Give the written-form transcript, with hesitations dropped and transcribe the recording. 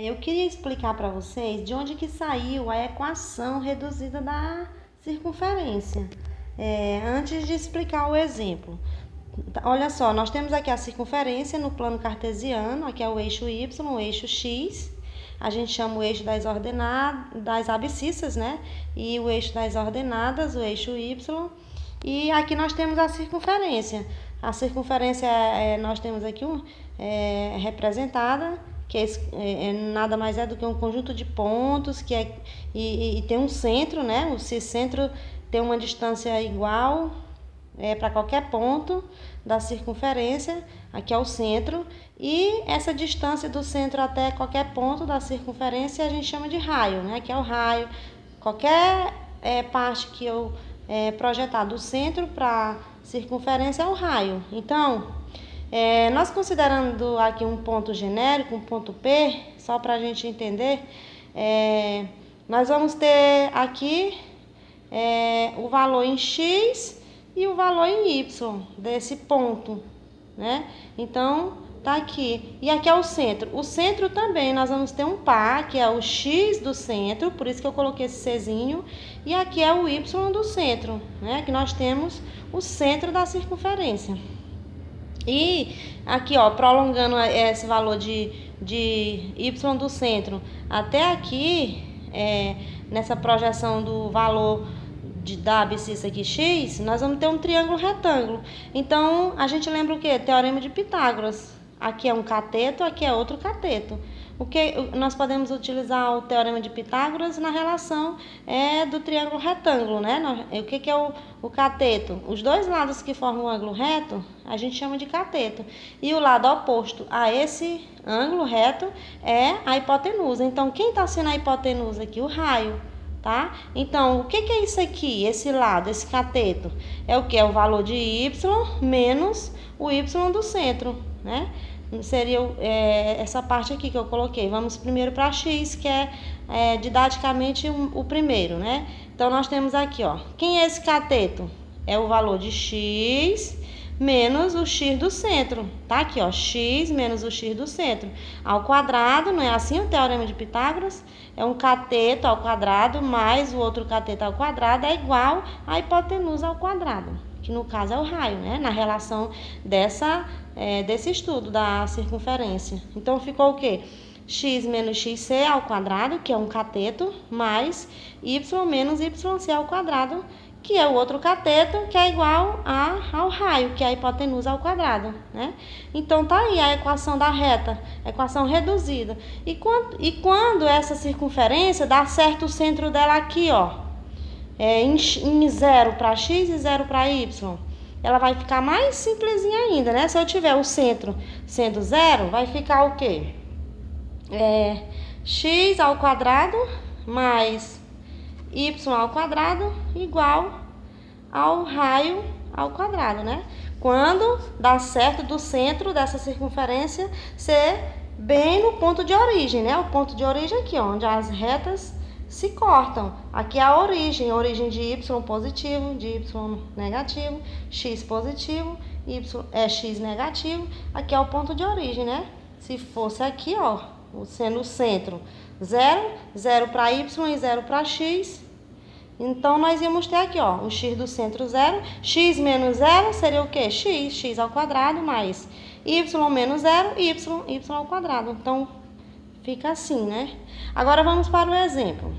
Eu queria explicar para vocês de onde que saiu a equação reduzida da circunferência. Antes de explicar o exemplo. Olha só, nós temos aqui a circunferência no plano cartesiano, aqui é o eixo Y, o eixo X. A gente chama o eixo das ordenadas, das abscissas, né? E o eixo das ordenadas, o eixo Y. E aqui nós temos a circunferência. A circunferência nós temos aqui representada, que nada mais é do que um conjunto de pontos e tem um centro, né? O centro tem uma distância igual para qualquer ponto da circunferência, aqui é o centro, e essa distância do centro até qualquer ponto da circunferência a gente chama de raio, né? Que é o raio. Qualquer parte que eu projetar do centro para circunferência é o raio. Então, nós considerando aqui um ponto genérico, um ponto P, só para a gente entender, nós vamos ter aqui o valor em X e o valor em Y desse ponto, né? Então, tá aqui. E aqui é o centro. O centro também, nós vamos ter um par, que é o X do centro, por isso que eu coloquei esse Czinho. E aqui é o Y do centro, né? Que nós temos o centro da circunferência. E aqui, ó, prolongando esse valor de Y do centro até aqui, nessa projeção do valor da abscissa aqui X, nós vamos ter um triângulo retângulo. Então, a gente lembra o quê? Teorema de Pitágoras. Aqui é um cateto, aqui é outro cateto. Nós podemos utilizar o teorema de Pitágoras na relação do triângulo retângulo, né? O que é o cateto? Os dois lados que formam um ângulo reto, a gente chama de cateto. E o lado oposto a esse ângulo reto é a hipotenusa. Então, quem está sendo a hipotenusa aqui? O raio. Tá? Então, o que é isso aqui, esse lado, esse cateto? É o que? É o valor de Y menos o Y do centro, né? Seria essa parte aqui que eu coloquei. Vamos primeiro para X, que é didaticamente o primeiro, né? Então, nós temos aqui, ó. Quem é esse cateto? É o valor de X menos o X do centro. Tá aqui, ó. X menos o X do centro ao quadrado, não é assim o teorema de Pitágoras? É um cateto ao quadrado mais o outro cateto ao quadrado é igual à hipotenusa ao quadrado, que no caso é o raio, né? Na relação desse estudo da circunferência. Então, ficou o quê? X menos xc ao quadrado, que é um cateto, mais y menos yc ao quadrado, que é o outro cateto, que é igual ao raio, que é a hipotenusa ao quadrado, né? Então, tá aí a equação da reta, equação reduzida. E quando essa circunferência dá certo o centro dela aqui, ó, em 0 para x e 0 para y, ela vai ficar mais simplesinha ainda, né? Se eu tiver o centro sendo 0, vai ficar o quê? X ao quadrado mais y ao quadrado igual ao raio ao quadrado, né? Quando dá certo do centro dessa circunferência ser bem no ponto de origem, né? O ponto de origem aqui, ó, onde as retas se cortam. Aqui é a origem de y positivo, de y negativo, x positivo, x negativo. Aqui é o ponto de origem, né? Se fosse aqui, ó, sendo o centro 0, 0 para y e 0 para x. Então, nós íamos ter aqui, ó, o x do centro 0. X menos 0 seria o quê? X ao quadrado, mais y menos 0, y ao quadrado. Então, fica assim, né? Agora, vamos para o exemplo.